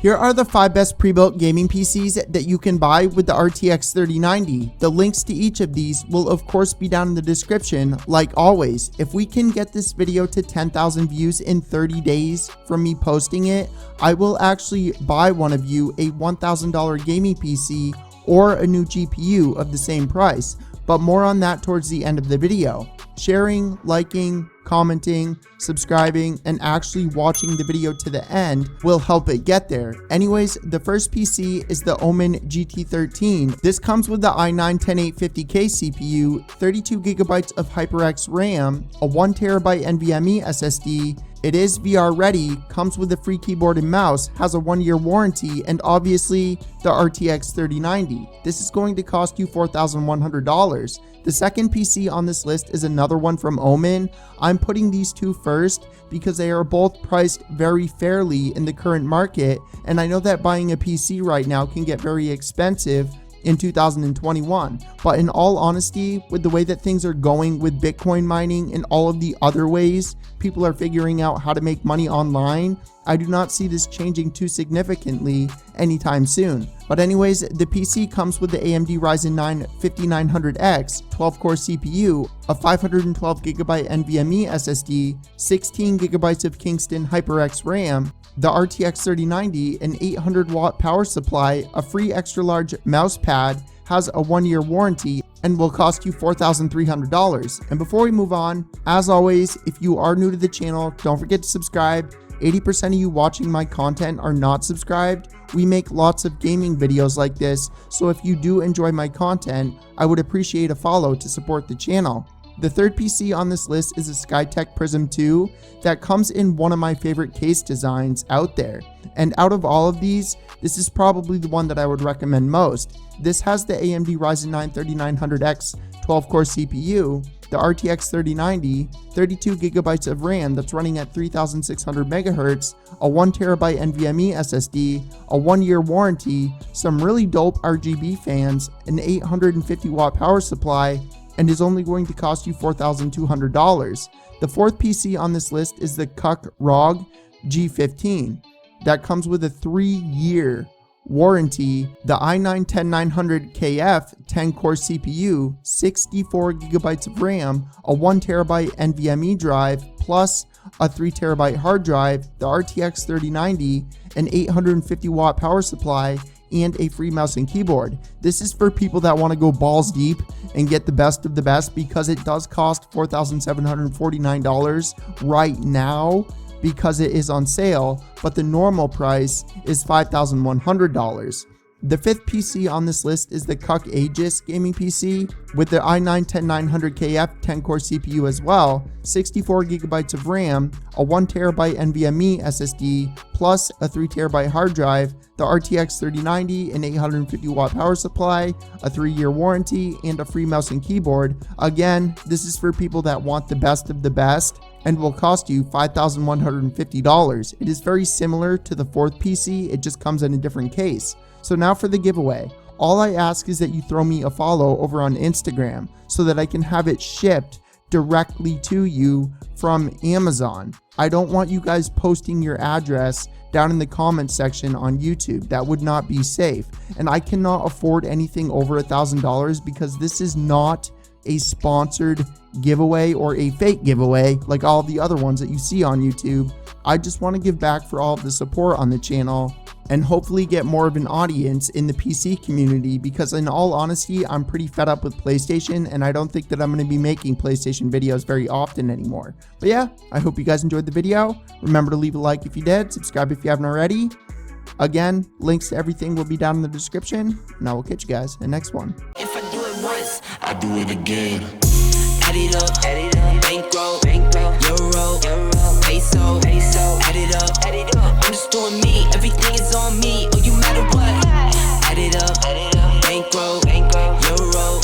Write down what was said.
Here are the 5 best pre-built gaming PCs that you can buy with the RTX 3090. The links to each of these will of course be down in the description like always. If we can get this video to 10,000 views in 30 days from me posting it, I will actually buy one of you a $1,000 gaming PC or a new GPU of the same price, but more on that towards the end of the video. Sharing, liking, commenting, subscribing, and actually watching the video to the end will help it get there. Anyways, the first PC is the Omen Gt13. This comes with the i9-10850K CPU, 32GB of HyperX RAM, a 1TB NVMe SSD. It is VR ready, comes with a free keyboard and mouse, has a 1-year warranty, and obviously the RTX 3090. This is going to cost you $4,100. The second PC on this list is another one from Omen. I'm putting these two first because they are both priced very fairly in the current market, and I know that buying a PC right now can get very expensive in 2021. But in all honesty, with the way that things are going with Bitcoin mining and all of the other ways people are figuring out how to make money online, I do not see this changing too significantly anytime soon. But anyways, the PC comes with the AMD Ryzen 9 5900X 12-core CPU, a 512GB NVMe SSD, 16GB of Kingston HyperX RAM, the RTX 3090, an 800-watt power supply, a free extra-large mouse pad, has a 1-year warranty, and will cost you $4,300. And before we move on, as always, if you are new to the channel, don't forget to subscribe. 80% of you watching my content are not subscribed. We make lots of gaming videos like this, so if you do enjoy my content, I would appreciate a follow to support the channel. The third PC on this list is a Skytech Prism II that comes in one of my favorite case designs out there. And out of all of these, this is probably the one that I would recommend most. This has the AMD Ryzen 9 3900X 12-core CPU, the RTX 3090, 32GB of RAM that's running at 3600 MHz, a 1TB NVMe SSD, a 1-year warranty, some really dope RGB fans, an 850-watt power supply, and is only going to cost you $4,200. The fourth PC on this list is the CUK ROG G15. That comes with a 3-year warranty, the i9-10900KF 10-core CPU, 64GB of RAM, a 1TB NVMe drive, plus a 3TB hard drive, the RTX 3090, an 850-watt power supply, and a free mouse and keyboard. This is for people that want to go balls deep and get the best of the best, because it does cost $4,749 right now because it is on sale, but the normal price is $5,100. The fifth PC on this list is the CUK Aegis gaming PC with the i9-10900KF 10-core CPU as well, 64GB of RAM, a 1TB NVMe SSD, plus a 3TB hard drive, the RTX 3090, an 850-watt power supply, a 3-year warranty, and a free mouse and keyboard. Again, this is for people that want the best of the best and will cost you $5,150. It is very similar to the fourth PC, it just comes in a different case. So now for the giveaway. All I ask is that you throw me a follow over on Instagram so that I can have it shipped directly to you from Amazon. I don't want you guys posting your address down in the comments section on YouTube. That would not be safe. And I cannot afford anything over $1,000 because this is not a sponsored giveaway or a fake giveaway like all the other ones that you see on YouTube. I just want to give back for all of the support on the channel and hopefully get more of an audience in the PC community, because in all honesty, I'm pretty fed up with PlayStation and I don't think that I'm going to be making PlayStation videos very often anymore. But yeah, I hope you guys enjoyed the video. Remember to leave a like if you did, subscribe if you haven't already. Again, links to everything will be down in the description, and I will catch you guys in the next one. If I do it once, I do it again. Add it up, bankroll, euro, peso, add it up, I'm just doing me, everything is on me, oh you matter what, add it up, bankroll, euro,